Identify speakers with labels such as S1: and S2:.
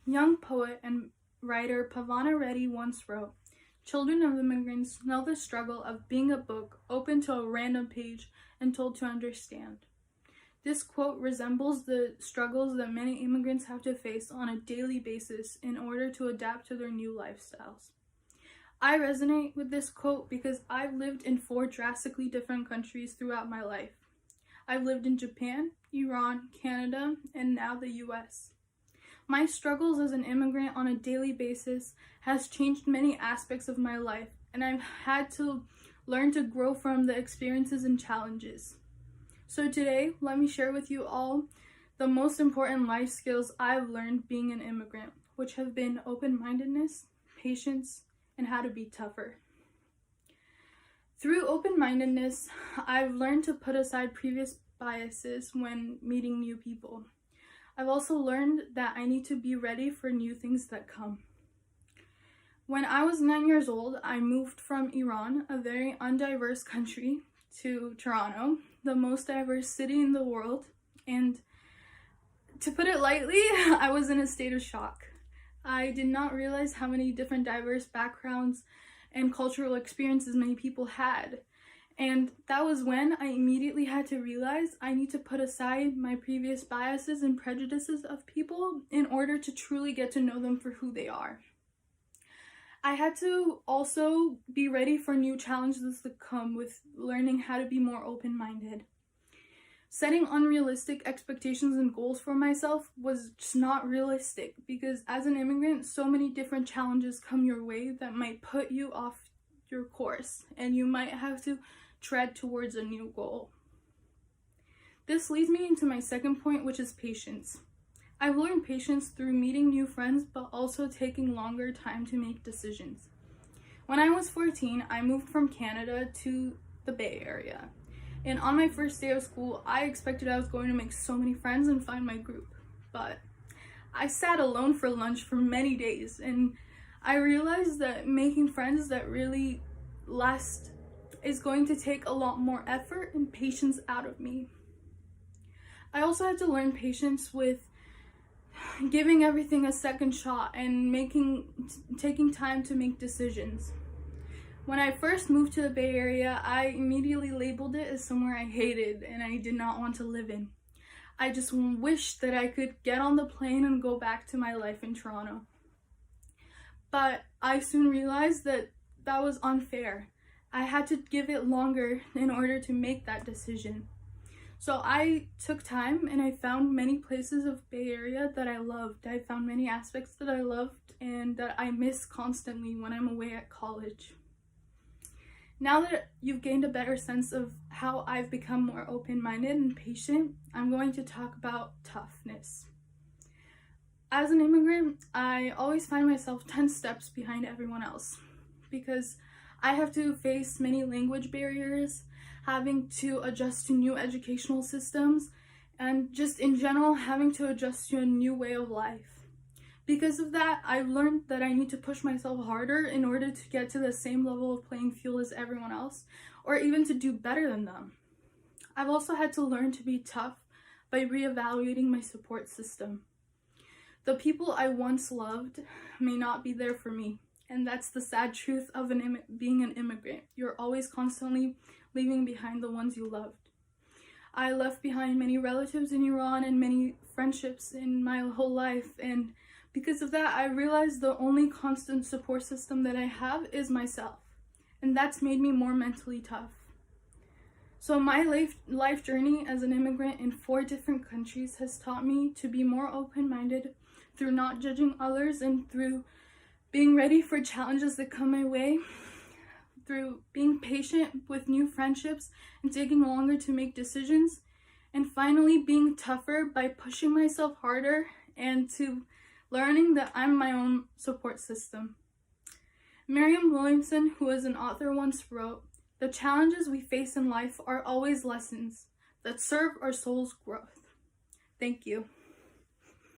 S1: Young poet and writer Pavana Reddy once wrote, "Children of immigrants know the struggle of being a book open to a random page and told to understand." This quote resembles the struggles that many immigrants have to face on a daily basis in order to adapt to their new lifestyles. I resonate with this quote because I've lived in 4 drastically different countries throughout my life. I've lived in Japan, Iran, Canada, and now the US. My struggles as an immigrant on a daily basis has changed many aspects of my life, and I've had to learn to grow from the experiences and challenges. So today, let me share with you all the most important life skills I've learned being an immigrant, which have been open-mindedness, patience, and how to be tougher. Through open-mindedness, I've learned to put aside previous biases when meeting new people. I've also learned that I need to be ready for new things that come. When I was 9 years old, I moved from Iran, a very undiverse country, to Toronto, the most diverse city in the world, and to put it lightly, I was in a state of shock. I did not realize how many different diverse backgrounds and cultural experiences many people had. And that was when I immediately had to realize I need to put aside my previous biases and prejudices of people in order to truly get to know them for who they are. I had to also be ready for new challenges that come with learning how to be more open-minded. Setting unrealistic expectations and goals for myself was just not realistic because as an immigrant, so many different challenges come your way that might put you off your course and you might have to tread towards a new goal. This leads me into my second point, which is patience. I've learned patience through meeting new friends, but also taking longer time to make decisions. When I was 14, I moved from Canada to the Bay Area. And on my first day of school, I expected I was going to make so many friends and find my group. But I sat alone for lunch for many days, and I realized that making friends that really last is going to take a lot more effort and patience out of me. I also had to learn patience with giving everything a second shot and taking time to make decisions. When I first moved to the Bay Area, I immediately labeled it as somewhere I hated and I did not want to live in. I just wished that I could get on the plane and go back to my life in Toronto. But I soon realized that that was unfair. I had to give it longer in order to make that decision. So I took time and I found many places of Bay Area that I loved. I found many aspects that I loved and that I miss constantly when I'm away at college. Now that you've gained a better sense of how I've become more open-minded and patient, I'm going to talk about toughness. As an immigrant, I always find myself 10 steps behind everyone else because I have to face many language barriers, having to adjust to new educational systems, and just in general having to adjust to a new way of life. Because of that, I've learned that I need to push myself harder in order to get to the same level of playing field as everyone else, or even to do better than them. I've also had to learn to be tough by reevaluating my support system. The people I once loved may not be there for me, and that's the sad truth of being an immigrant. You're always constantly leaving behind the ones you loved. I left behind many relatives in Iran and many friendships in my whole life, and because of that, I realized the only constant support system that I have is myself, and that's made me more mentally tough. So my life journey as an immigrant in 4 different countries has taught me to be more open-minded through not judging others and through being ready for challenges that come my way, through being patient with new friendships and taking longer to make decisions, and finally being tougher by pushing myself harder and to learning that I'm my own support system. Marianne Williamson, who is an author, once wrote, "The challenges we face in life are always lessons that serve our soul's growth." Thank you.